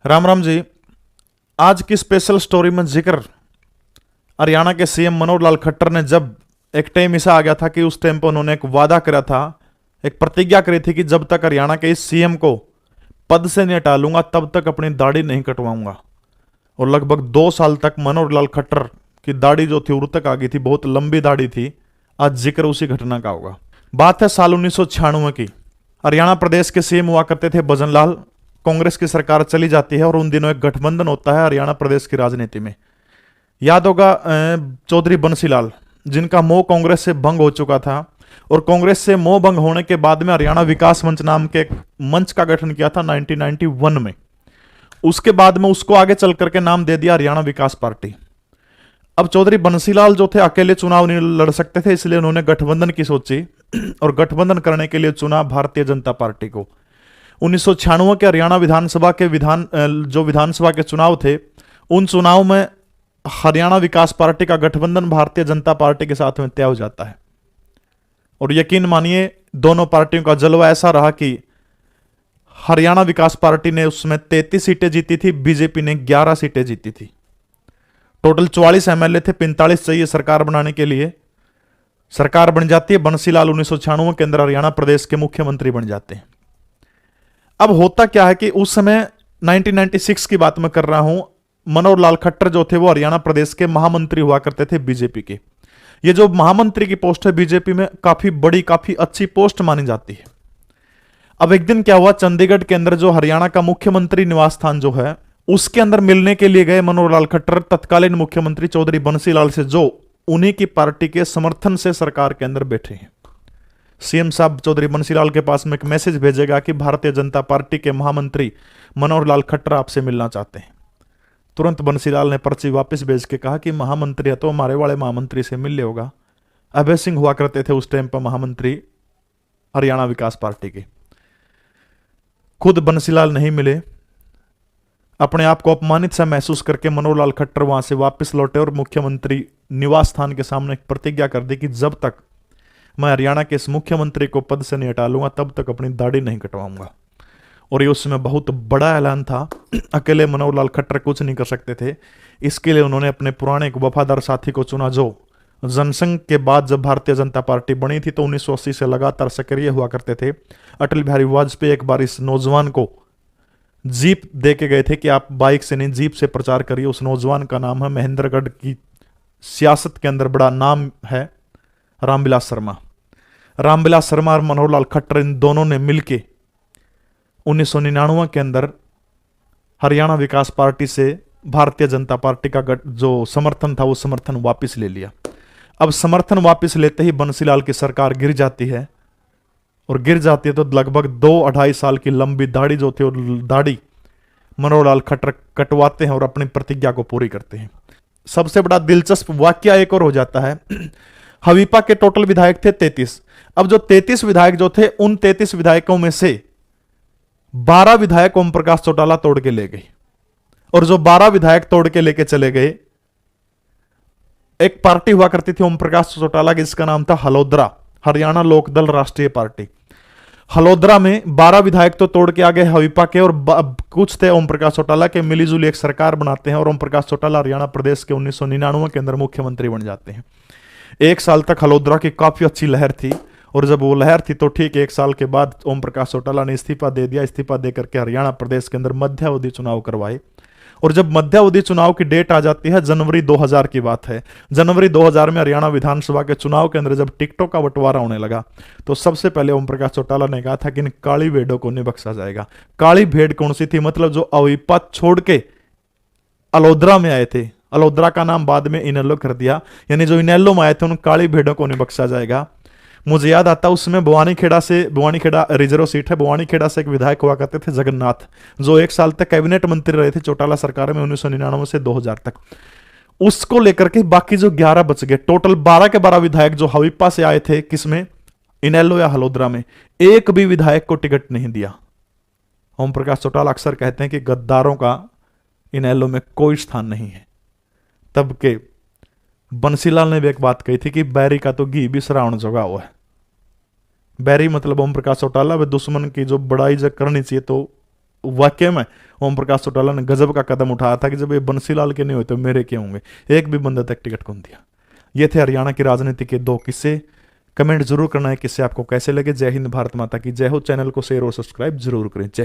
राम राम जी। आज की special story में जिक्र हरियाणा के सीएम मनोहर लाल खट्टर ने जब एक टाइम ऐसा आ गया था कि उस टाइम पर उन्होंने एक वादा करा था, एक प्रतिज्ञा करी थी कि जब तक हरियाणा के इस सीएम को पद से नहीं हटा लूंगा तब तक अपनी दाढ़ी नहीं कटवाऊंगा। और लगभग 2 साल तक मनोहर लाल खट्टर की दाढ़ी जो थी उड़ तक आ गई थी, बहुत लंबी दाढ़ी थी। आज जिक्र उसी घटना का होगा। बात है साल 1996 की। हरियाणा प्रदेश के सीएम हुआ करते थे भजन लाल। कांग्रेस की सरकार चली जाती है और उन दिनों एक गठबंधन होता है हरियाणा प्रदेश की राजनीति में। याद होगा चौधरी बंसी लाल, जिनका मोह कांग्रेस से भंग हो चुका था। और कांग्रेस से मोह भंग होने के बाद में हरियाणा विकास मंच नाम के एक मंच का गठन किया था 1991 में। उसके बाद में उसको आगे चल करके नाम दे दिया हरियाणा विकास पार्टी। अब चौधरी बंसीलाल जो थे अकेले चुनाव नहीं लड़ सकते थे, इसलिए उन्होंने गठबंधन की सोची और गठबंधन करने के लिए चुना भारतीय जनता पार्टी को। 1996 के हरियाणा विधानसभा के विधानसभा के चुनाव थे, उन चुनाव में हरियाणा विकास पार्टी का गठबंधन भारतीय जनता पार्टी के साथ में तय हो जाता है। और यकीन मानिए दोनों पार्टियों का जलवा ऐसा रहा कि हरियाणा विकास पार्टी ने उसमें 33 सीटें जीती थी, बीजेपी ने 11 सीटें जीती थी। टोटल 44 एमएलए थे, 45 चाहिए सरकार बनाने के लिए। सरकार बन जाती है, बंसीलाल 1996 के अंदर हरियाणा प्रदेश के मुख्यमंत्री बन जाते हैं। अब होता क्या है कि उस समय 1996 की बात मैं कर रहा हूं, मनोहर लाल खट्टर जो थे वो हरियाणा प्रदेश के महामंत्री हुआ करते थे बीजेपी के। ये जो महामंत्री की पोस्ट है बीजेपी में काफी बड़ी, काफी अच्छी पोस्ट मानी जाती है। अब एक दिन क्या हुआ, चंडीगढ़ के अंदर जो हरियाणा का मुख्यमंत्री निवास स्थान जो है उसके अंदर मिलने के लिए गए मनोहर लाल खट्टर तत्कालीन मुख्यमंत्री चौधरी बंसीलाल से, जो उन्हीं की पार्टी के समर्थन से सरकार के अंदर बैठे हैं। सीएम साहब चौधरी बंसीलाल के पास में एक मैसेज भेजेगा कि भारतीय जनता पार्टी के महामंत्री मनोहर लाल खट्टर आपसे मिलना चाहते हैं। तुरंत बंसीलाल ने पर्ची वापस भेज के कहा कि महामंत्री है तो हमारे वाले महामंत्री से मिल ले होगा। अभय सिंह हुआ करते थे उस टाइम पर महामंत्री हरियाणा विकास पार्टी के। खुद बंसीलाल नहीं मिले, अपने आप को अपमानित सा महसूस करके मनोहर लाल खट्टर वहां से वापस लौटे और मुख्यमंत्री निवास स्थान के सामने एक प्रतिज्ञा कर दी कि जब तक मैं हरियाणा के इस मुख्यमंत्री को पद से नहीं हटा लूंगा तब तक अपनी दाढ़ी नहीं कटवाऊंगा। और ये उस समय बहुत बड़ा ऐलान था, अकेले मनोहर लाल खट्टर कुछ नहीं कर सकते थे। इसके लिए उन्होंने अपने पुराने एक वफादार साथी को चुना, जो जनसंघ के बाद जब भारतीय जनता पार्टी बनी थी तो 1980 से लगातार सक्रिय हुआ करते थे अटल बिहारी वाजपेयी। एक बार इस नौजवान को जीप दे के गए थे कि आप बाइक से नहीं जीप से प्रचार करिए। उस नौजवान का नाम है, महेंद्रगढ़ की सियासत के अंदर बड़ा नाम है, रामविलास शर्मा। रामविलास शर्मा और मनोहर लाल खट्टर इन दोनों ने मिलके 1999 के अंदर हरियाणा विकास पार्टी से भारतीय जनता पार्टी का जो समर्थन था वो समर्थन वापस ले लिया। अब समर्थन वापस लेते ही बंसीलाल की सरकार गिर जाती है, और गिर जाती है तो लगभग 2-2.5 साल की लंबी दाढ़ी जो थी, और दाढ़ी मनोहर लाल खट्टर कटवाते हैं और अपनी प्रतिज्ञा को पूरी करते हैं। सबसे बड़ा दिलचस्प वाकया एक और हो जाता है। हवीपा के टोटल विधायक थे 33। अब जो 33 विधायक जो थे, उन 33 विधायकों में से 12 विधायक ओम प्रकाश चौटाला तोड़ के ले गए। और जो 12 विधायक तोड़ के लेके चले गए, एक पार्टी हुआ करती थी ओम प्रकाश चौटाला की, जिसका नाम था हलोद्रा, हरियाणा लोकदल राष्ट्रीय पार्टी। हलोद्रा में 12 विधायक तो तोड़ के आ गए हवीपा के, और कुछ थे ओम प्रकाश चौटाला के। मिलीजुली एक सरकार बनाते हैं और ओम प्रकाश चौटाला हरियाणा प्रदेश के 1999 के अंदर मुख्यमंत्री बन जाते हैं। 1 साल तक हलोद्रा की काफी अच्छी लहर थी, और जब वो लहर थी तो ठीक 1 साल के बाद ओम प्रकाश चौटाला ने इस्तीफा दे दिया। इस्तीफा देकर के हरियाणा प्रदेश के अंदर मध्यावधि चुनाव करवाए। और जब मध्यावधि चुनाव की डेट आ जाती है, जनवरी 2000 की बात है, जनवरी 2000 में हरियाणा विधानसभा के चुनाव के अंदर जब टिकटों का बंटवारा होने लगा तो सबसे पहले ओम प्रकाश चौटाला ने कहा था कि इन काली भेड़ों को नहीं बख्शा जाएगा। काली भेड़ कौन सी थी? मतलब जो अवीपा छोड़ के अलोद्रा में आए थे, अलोद्रा का नाम बाद में इनेलो कर दिया, यानी जो इनेलो में आए थे उन काली भेड़ों को नहीं बख्शा जाएगा। मुझे याद आता उसमें बवानीखेड़ा रिजर्व सीट है, बवानीखेड़ा से एक विधायक हुआ करते थे जगन्नाथ, जो 1 साल तक कैबिनेट मंत्री रहे थे चौटाला सरकार में 1999 से 2000 तक। उसको लेकर के बाकी जो 11 बच गए, टोटल 12 के 12 विधायक जो हवीपा से आए थे, किसमें, इनेलो या हलोद्रा में, एक भी विधायक को टिकट नहीं दिया। ओम प्रकाश चौटाला अक्सर कहते हैं कि गद्दारों का इनेलो में कोई स्थान नहीं है। तब के बंसीलाल ने भी एक बात कही थी कि बैरी का तो घी भी सरावण जगा हुआ है। बैरी मतलब ओम प्रकाश चौटाला, वे दुश्मन की जो बड़ाई जब करनी चाहिए तो वाकई में ओम प्रकाश चौटाला ने गजब का कदम उठाया था कि जब ये बंसीलाल के नहीं हुए तो मेरे क्या होंगे, एक भी बंदा तक टिकट कौन दिया। ये थे हरियाणा की राजनीति के 2 किस्से। कमेंट जरूर करना है किस्से आपको कैसे लगे। जय हिंद, भारत माता की जय हो। चैनल को शेयर और सब्सक्राइब जरूर करें। जय